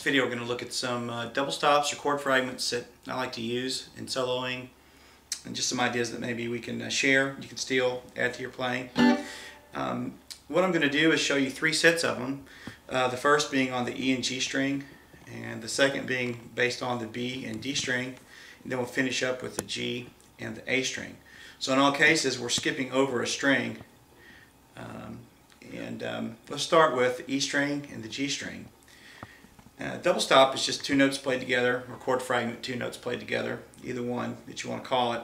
this video we're going to look at some double stops or chord fragments that I like to use in soloing, and just some ideas that maybe we can share, you can steal, add to your playing. What I'm going to do is show you three sets of them. The first being on the E and G string, and the second being based on the B and D string, and then we'll finish up with the G and the A string. So in all cases we're skipping over a string, let's start with the E string and the G string. Double stop is just two notes played together, or chord fragment, two notes played together, either one that you want to call it.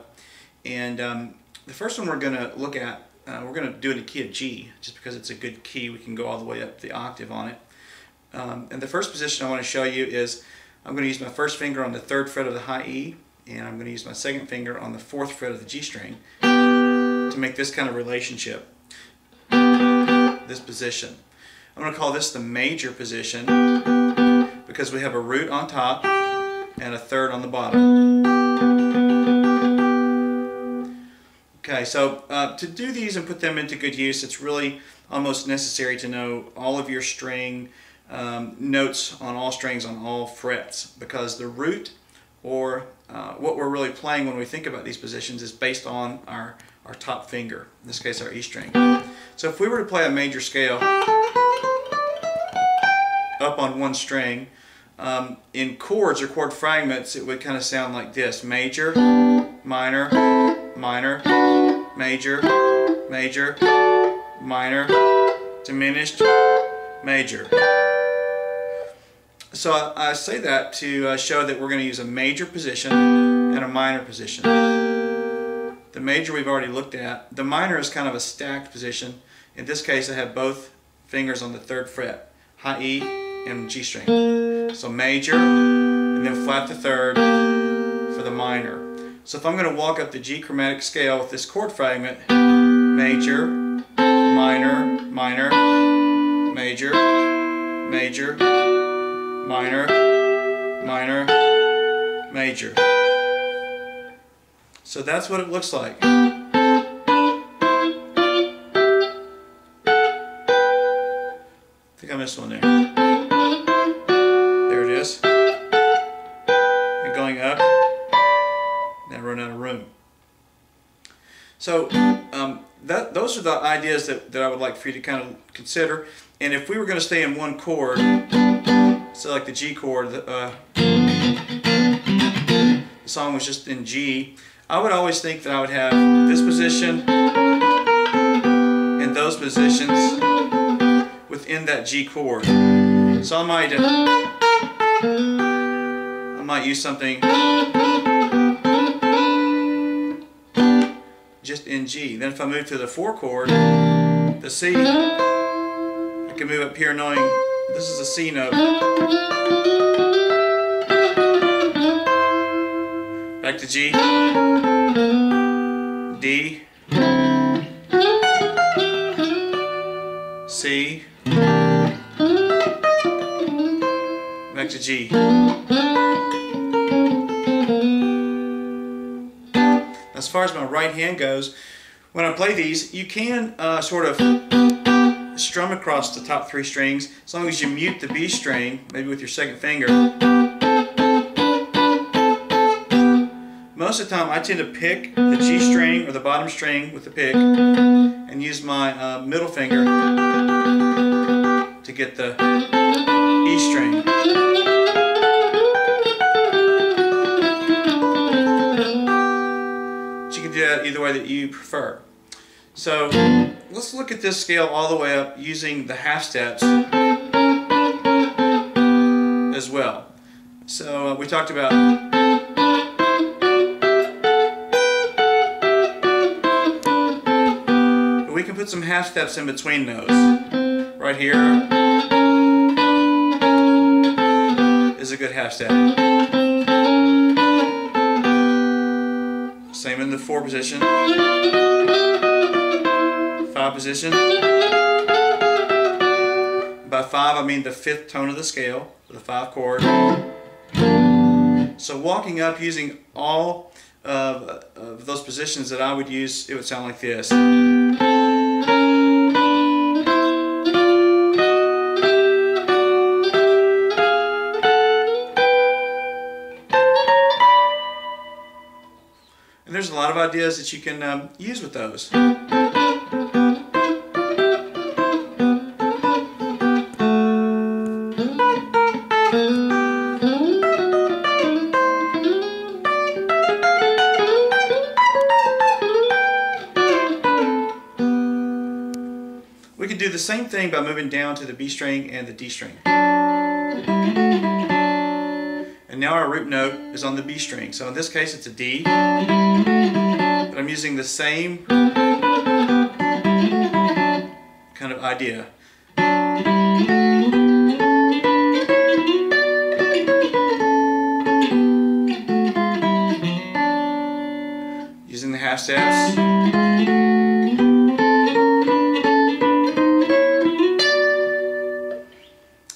And the first one we're going to look at, we're going to do it in the key of G, just because it's a good key. We can go all the way up the octave on it. And the first position I want to show you is I'm going to use my first finger on the 3rd fret of the high E, and I'm going to use my second finger on the 4th fret of the G string to make this kind of relationship, this position. I'm going to call this the major position because we have a root on top and a third on the bottom. Okay, so to do these and put them into good use, it's really almost necessary to know all of your string notes on all strings on all frets, because the root, or what we're really playing when we think about these positions, is based on our top finger, in this case our E string. So if we were to play a major scale up on one string, in chords or chord fragments it would kind of sound like this: major, minor, minor, major, major, minor, diminished, major. So I say that to show that we're going to use a major position and a minor position. The major we've already looked at. The minor is kind of a stacked position. In this case I have both fingers on the 3rd fret, high E and G string. So major, and then flat to 3rd for the minor. So if I'm going to walk up the G chromatic scale with this chord fragment, major, minor, minor, major, major, minor, minor, major. So that's what it looks like. I think I missed one there. There it is. And going up, now run out of room. So those are the ideas that I would like for you to kind of consider. And if we were going to stay in one chord, so like the G chord, the song was just in G, I would always think that I would have this position and those positions within that G chord. So I might use something just in G. Then if I move to the 4 chord, the C, I can move up here knowing this is a C note. Back to G, D, C, back to G. As far as my right hand goes, when I play these, you can sort of strum across the top 3 strings, as long as you mute the B string, maybe with your second finger. Most of the time I tend to pick the G string or the bottom string with the pick and use my middle finger to get the E string. But you can do that either way that you prefer. So let's look at this scale all the way up using the half steps as well. So we talked about we can put some half steps in between those. Right here is a good half step. Same in the 4 position, 5 position. By 5 I mean the 5th tone of the scale, the 5 chord. So walking up using all of those positions that I would use, it would sound like this. there's a lot of ideas that you can use with those. We can do the same thing by moving down to the B string and the D string. And now our root note is on the B string. So in this case it's a D, but I'm using the same kind of idea. Using the half steps.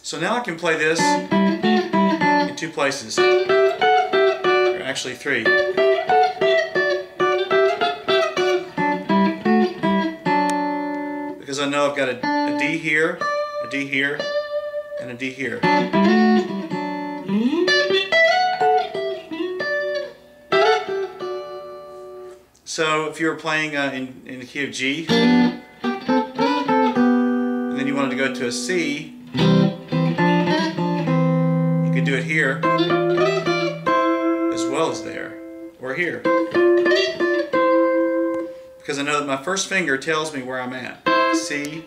So now I can play this in two places, or actually three. Because I know I've got a D here, a D here, and a D here. So if you were playing in the key of G, and then you wanted to go to a C, you could do it here as well as there, or here. Because I know that my first finger tells me where I'm at. C,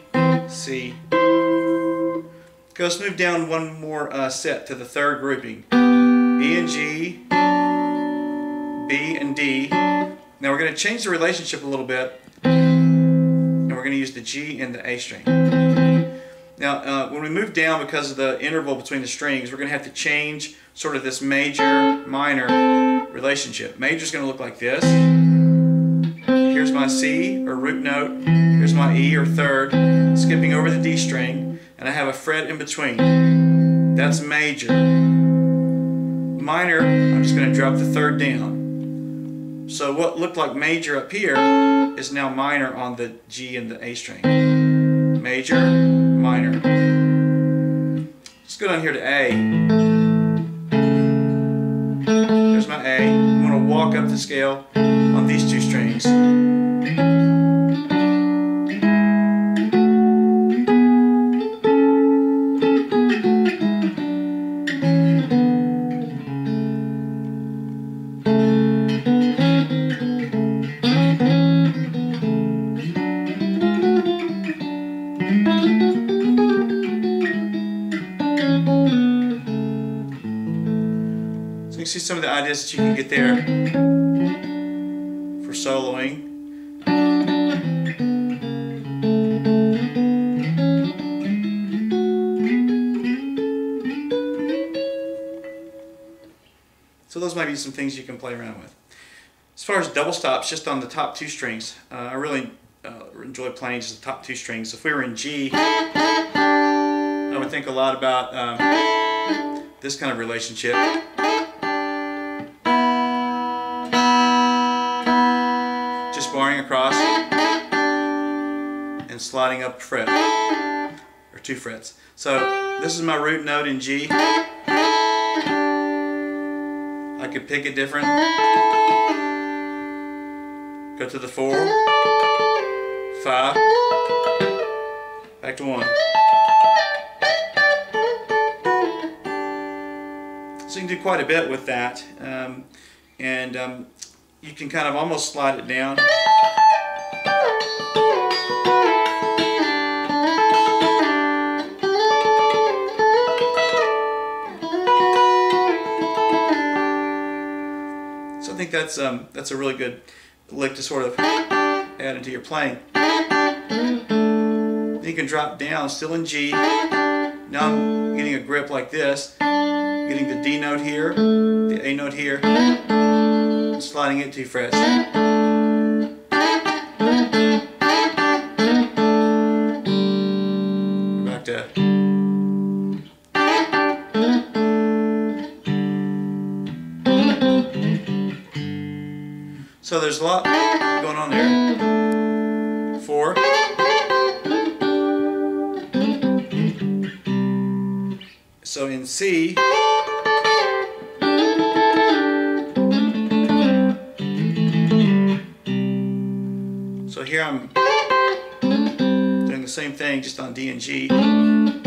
C. Okay, let's move down one more set to the third grouping. E and G, B and D. Now we're going to change the relationship a little bit, and we're going to use the G and the A string. Now when we move down, because of the interval between the strings, we're going to have to change sort of this major-minor relationship. Major is going to look like this. Here's my C, or root note. Here's my E, or third, skipping over the D string, and I have a fret in between. That's major. Minor, I'm just going to drop the third down. So what looked like major up here is now minor on the G and the A string. Major, minor. Let's go down here to A. There's my A. I'm going to walk up the scale on these two strings. So you can see some of the ideas that you can get there for soloing. So those might be some things you can play around with. As far as double stops, just on the top two strings, I really enjoy playing just the top two strings. If we were in G, I would think a lot about this kind of relationship. Just barring across and sliding up a fret, or two frets. So this is my root note in G. I could pick it different. Go to the 4, 5, back to 1. So you can do quite a bit with that, and you can kind of almost slide it down. So I think that's a really good lick to sort of add into your playing. Then you can drop down, still in G. Now I'm getting a grip like this, getting the D note here, the A note here, and sliding it 2 frets. Back to. So there's a lot going on there. 4. So in C, here I'm doing the same thing just on D and G, down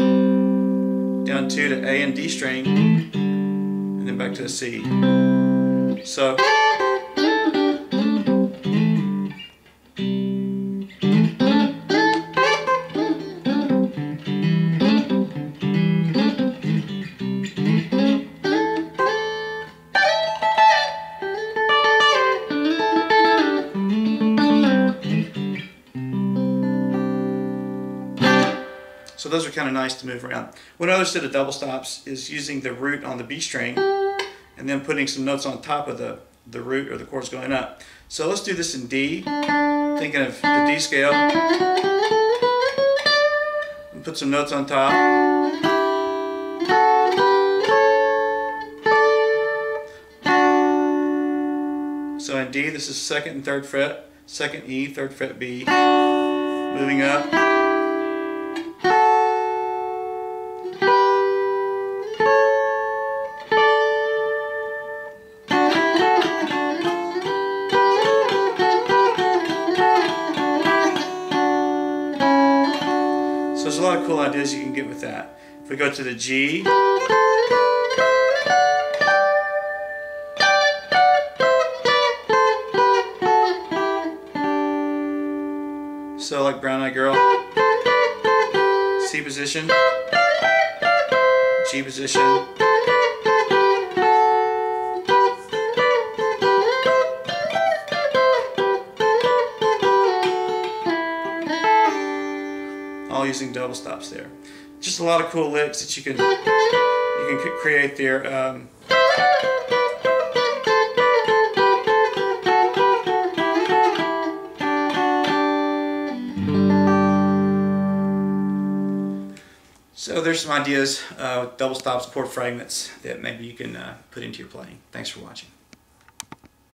2 to A and D string, and then back to the C. So So those are kind of nice to move around. One other set of double stops is using the root on the B string and then putting some notes on top of the root or the chords going up. So let's do this in D, thinking of the D scale, and put some notes on top. So in D, this is 2nd and 3rd fret, 2nd E, 3rd fret B, moving up. So there's a lot of cool ideas you can get with that. If we go to the G, so like Brown Eyed Girl, C position, G position, all using double stops there. Just a lot of cool licks that you can create there. So there's some ideas with double stops, chord fragments that maybe you can put into your playing. Thanks for watching.